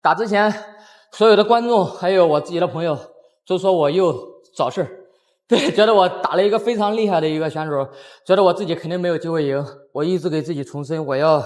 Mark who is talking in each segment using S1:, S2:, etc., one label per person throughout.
S1: 打之前，所有的观众还有我自己的朋友都说我又找事儿，对，觉得我打了一个非常厉害的一个选手，觉得我自己肯定没有机会赢。我一直给自己重申，我要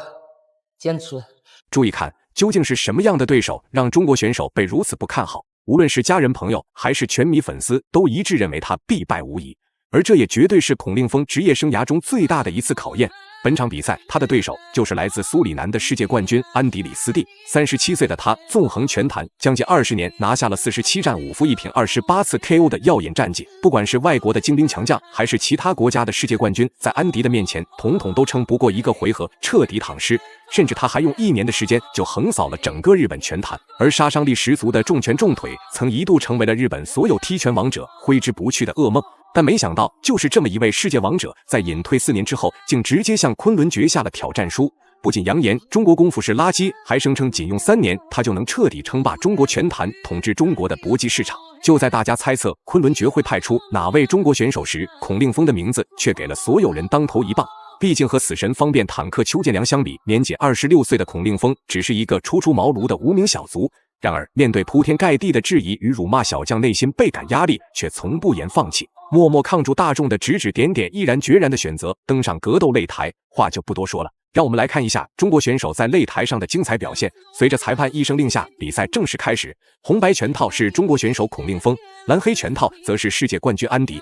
S1: 坚持。
S2: 注意看，究竟是什么样的对手让中国选手被如此不看好？无论是家人朋友还是拳迷粉丝，都一致认为他必败无疑。而这也绝对是孔令峰职业生涯中最大的一次考验。本场比赛，他的对手就是来自苏里南的世界冠军安迪里斯蒂。37岁的他，纵横拳坛将近20年，拿下了47战5负1平28次 KO 的耀眼战绩。不管是外国的精兵强将，还是其他国家的世界冠军，在安迪的面前，统统都撑不过一个回合，彻底躺尸。甚至他还用1年的时间就横扫了整个日本拳坛。而杀伤力十足的重拳重腿，曾一度成为了日本所有踢拳王者挥之不去的噩梦。但没想到，就是这么一位世界王者，在隐退4年之后，竟直接向昆仑决下了挑战书。不仅扬言中国功夫是垃圾，还声称仅用3年，他就能彻底称霸中国拳坛，统治中国的搏击市场。就在大家猜测昆仑决会派出哪位中国选手时，孔令峰的名字却给了所有人当头一棒。毕竟和死神方便坦克邱建良相比，年仅26岁的孔令峰只是一个初出茅庐的无名小卒。然而，面对铺天盖地的质疑与辱骂，小将内心倍感压力，却从不言放弃，默默抗住大众的指指点点，毅然决然的选择登上格斗擂台。话就不多说了，让我们来看一下中国选手在擂台上的精彩表现。随着裁判一声令下，比赛正式开始。红白拳套是中国选手孔令峰，蓝黑拳套则是世界冠军安迪。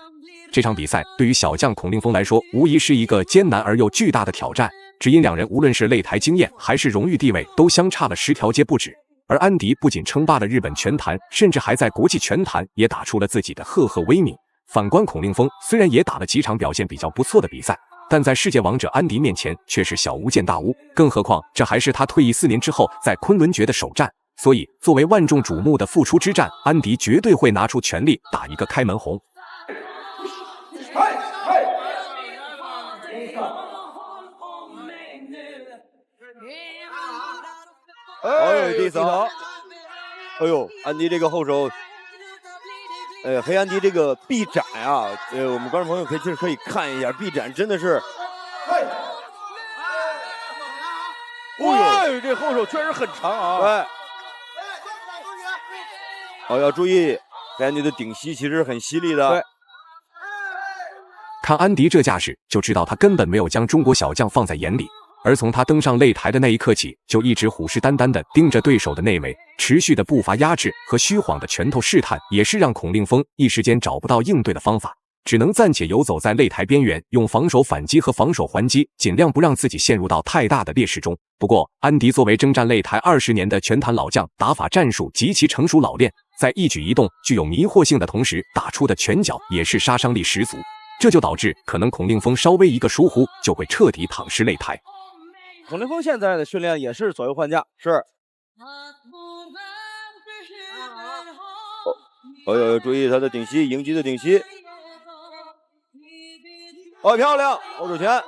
S2: 这场比赛对于小将孔令峰来说，无疑是一个艰难而又巨大的挑战，只因两人无论是擂台经验还是荣誉地位，都相差了10条街不止。而安迪不仅称霸了日本拳坛，甚至还在国际拳坛也打出了自己的赫赫威名。反观孔令峰，虽然也打了几场表现比较不错的比赛，但在世界王者安迪面前却是小巫见大巫。更何况这还是他退役4年之后在昆仑决的首战，所以作为万众瞩目的复出之战，安迪绝对会拿出全力打一个开门红。
S3: 第3，哎呦，安迪这个后手，黑安迪这个臂展啊，我们观众朋友可以看一下，臂展真的是，
S4: 这后手确实很长啊。
S3: 对，要注意，黑安迪的顶膝其实很犀利的。
S4: 对，
S2: 看安迪这架势，就知道他根本没有将中国小将放在眼里。而从他登上擂台的那一刻起，就一直虎视眈眈地盯着对手的内围，持续的步伐压制和虚晃的拳头试探，也是让孔令峰一时间找不到应对的方法，只能暂且游走在擂台边缘，用防守反击和防守还击，尽量不让自己陷入到太大的劣势中。不过，安迪作为征战擂台20年的拳坛老将，打法战术极其成熟老练，在一举一动具有迷惑性的同时，打出的拳脚也是杀伤力十足，这就导致可能孔令峰稍微一个疏忽，就会彻底躺尸擂台。
S4: 孔令峰现在的训练也是左右换架，
S3: 是。要注意他的顶膝，迎击的顶膝。漂亮，后手拳。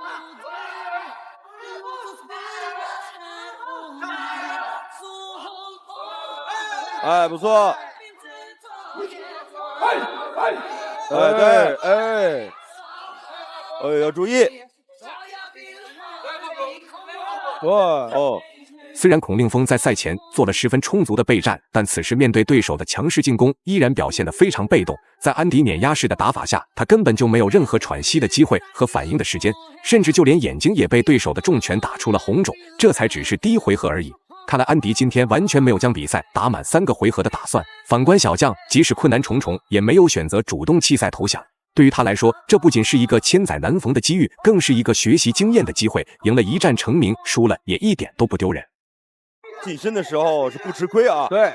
S3: 不错。要注意。
S2: 虽然孔令峰在赛前做了十分充足的备战，但此时面对对手的强势进攻，依然表现得非常被动。在安迪碾压式的打法下，他根本就没有任何喘息的机会和反应的时间，甚至就连眼睛也被对手的重拳打出了红肿。这才只是第1回合而已。看来安迪今天完全没有将比赛打满3个回合的打算。反观小将，即使困难重重，也没有选择主动弃赛投降。对于他来说，这不仅是一个千载难逢的机遇，更是一个学习经验的机会。赢了一战成名，输了也一点都不丢人。
S3: 近身的时候是不吃亏啊。
S4: 对。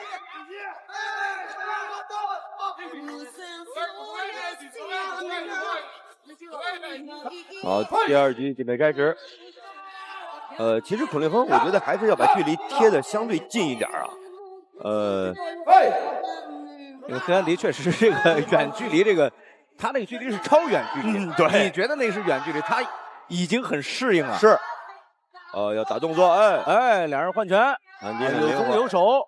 S3: 好，第2局准备开始。其实孔令峰，我觉得还是要把距离贴得相对近一点啊。
S4: 这个黑安迪确实这个远距离，他那个距离是超远距离。
S3: 对，
S4: 你觉得那是远距离，他已经很适应了。
S3: 是。要打动作，
S4: 两人换拳，
S3: 安迪
S4: 有攻有守。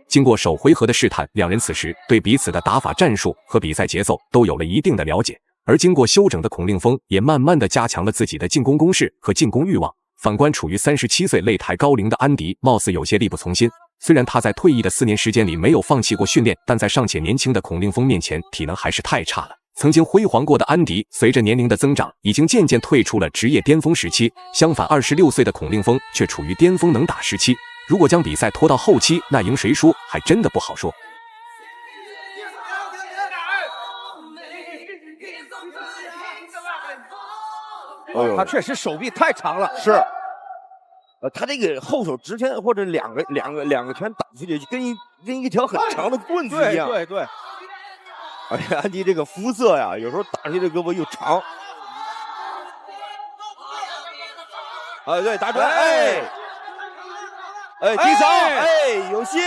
S2: 经过首回合的试探，两人此时对彼此的打法战术和比赛节奏都有了一定的了解。而经过休整的孔令峰也慢慢的加强了自己的进攻攻势和进攻欲望。反观处于37岁擂台高龄的安迪，貌似有些力不从心。虽然他在退役的4年时间里没有放弃过训练，但在尚且年轻的孔令峰面前，体能还是太差了。曾经辉煌过的安迪，随着年龄的增长，已经渐渐退出了职业巅峰时期。相反，26岁的孔令峰却处于巅峰能打时期。如果将比赛拖到后期，那赢谁输还真的不好说。
S4: 他确实手臂太长了。
S3: 是。他这个后手直拳或者两个拳打出去，就跟一条很长的棍子一样。
S4: 对。
S3: 而且安迪这个肤色呀，有时候打出去的胳膊又长。对，打准，低扫，有戏。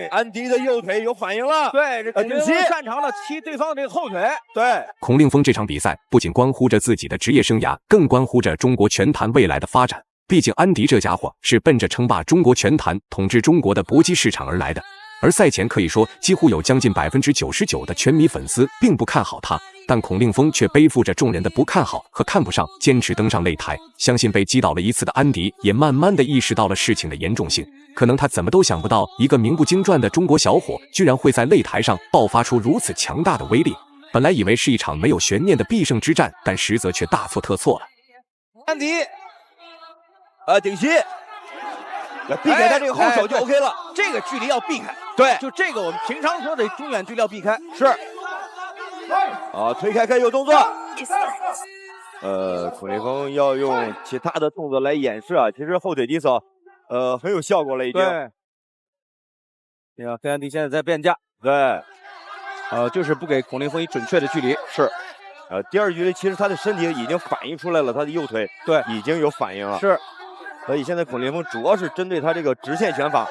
S3: 安迪的右腿有反应了。
S4: 对，这孔令峰擅长了踢对方的这个后腿。
S3: 对，
S2: 孔令峰这场比赛不仅关乎着自己的职业生涯，更关乎着中国拳坛未来的发展。毕竟安迪这家伙是奔着称霸中国拳坛、统治中国的搏击市场而来的。而赛前可以说，几乎有将近99%的拳迷粉丝并不看好他，但孔令峰却背负着众人的不看好和看不上，坚持登上擂台。相信被击倒了一次的安迪，也慢慢的意识到了事情的严重性。可能他怎么都想不到，一个名不经传的中国小伙，居然会在擂台上爆发出如此强大的威力。本来以为是一场没有悬念的必胜之战，但实则却大错特错了。
S4: 安迪，
S3: 顶膝。避开他这个后手就 OK 了，
S4: 这个距离要避开。
S3: 对，
S4: 就这个我们平常说的中远距离要避开。
S3: 是。推开有动作。孔令峰要用其他的动作来掩饰啊。其实后腿低扫，很有效果了已经。
S4: 对。你看黑安迪现在在变架。
S3: 对。
S4: 就是不给孔令峰一准确的距离。
S3: 是。第二局里其实他的身体已经反映出来了，他的右腿
S4: 对
S3: 已经有反应了。
S4: 是。
S3: 所以现在孔令峰主要是针对他这个直线拳法。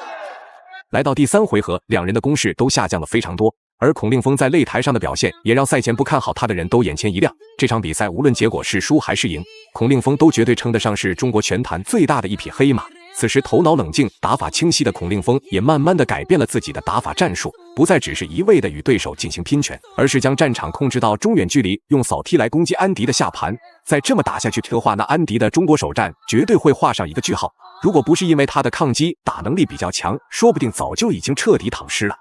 S2: 来到第3回合，两人的攻势都下降了非常多，而孔令峰在擂台上的表现也让赛前不看好他的人都眼前一亮。这场比赛无论结果是输还是赢，孔令峰都绝对称得上是中国拳坛最大的一匹黑马。此时头脑冷静、打法清晰的孔令峰也慢慢的改变了自己的打法战术，不再只是一味的与对手进行拼拳，而是将战场控制到中远距离，用扫踢来攻击安迪的下盘。再这么打下去的话，那安迪的中国首战绝对会画上一个句号。如果不是因为他的抗击打能力比较强，说不定早就已经彻底躺尸了。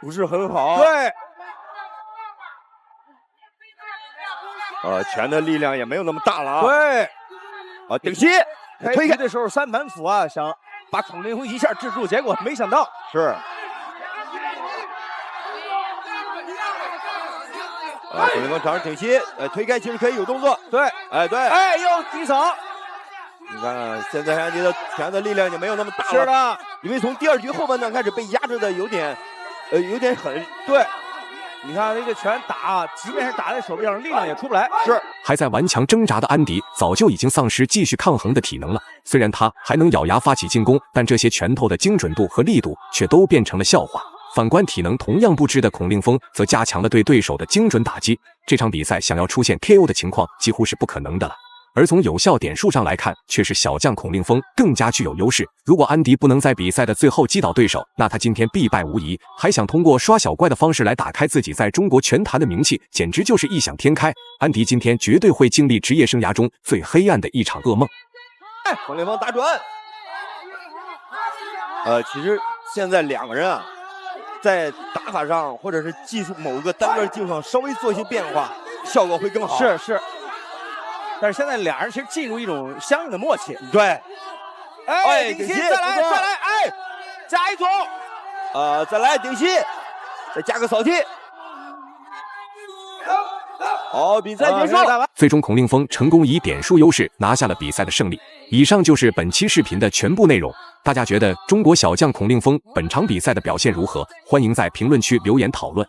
S3: 不是很好。
S4: 对。
S3: 拳的力量也没有那么大了啊。
S4: 对。
S3: 顶膝。
S4: 推开的时候3板斧啊，想把孔令峰一下制住，结果没想到
S3: 是。孔令峰尝试顶膝，推开其实可以有动作。
S4: 对，
S3: 对，
S4: 又低扫。
S3: 你看现在安迪的拳的力量就没有那么大了。
S4: 是的，
S3: 因为从第2局后半段开始被压制的有点狠。
S4: 对。你看那个拳打，即便是打在手臂上，力量也出不来。
S3: 是。
S2: 还在顽强挣扎的安迪，早就已经丧失继续抗衡的体能了。虽然他还能咬牙发起进攻，但这些拳头的精准度和力度却都变成了笑话。反观体能同样不支的孔令峰，则加强了对对手的精准打击。这场比赛想要出现 KO 的情况，几乎是不可能的了。而从有效点数上来看，却是小将孔令峰更加具有优势。如果安迪不能在比赛的最后击倒对手，那他今天必败无疑。还想通过刷小怪的方式来打开自己在中国拳坛的名气，简直就是异想天开。安迪今天绝对会经历职业生涯中最黑暗的一场噩梦。
S3: 孔令峰打准。其实现在两个人啊，在打法上或者是技术某个单个技术上稍微做一些变化，效果会更好。
S4: 是。但是现在俩人其实进入一种相应的默契。
S3: 对。
S4: 顶膝，再来，加一组。
S3: 再来顶膝，再加个扫踢。好，比赛结束。
S2: 最终孔令峰成功以点数优势拿下了比赛的胜利。以上就是本期视频的全部内容。大家觉得中国小将孔令峰本场比赛的表现如何？欢迎在评论区留言讨论。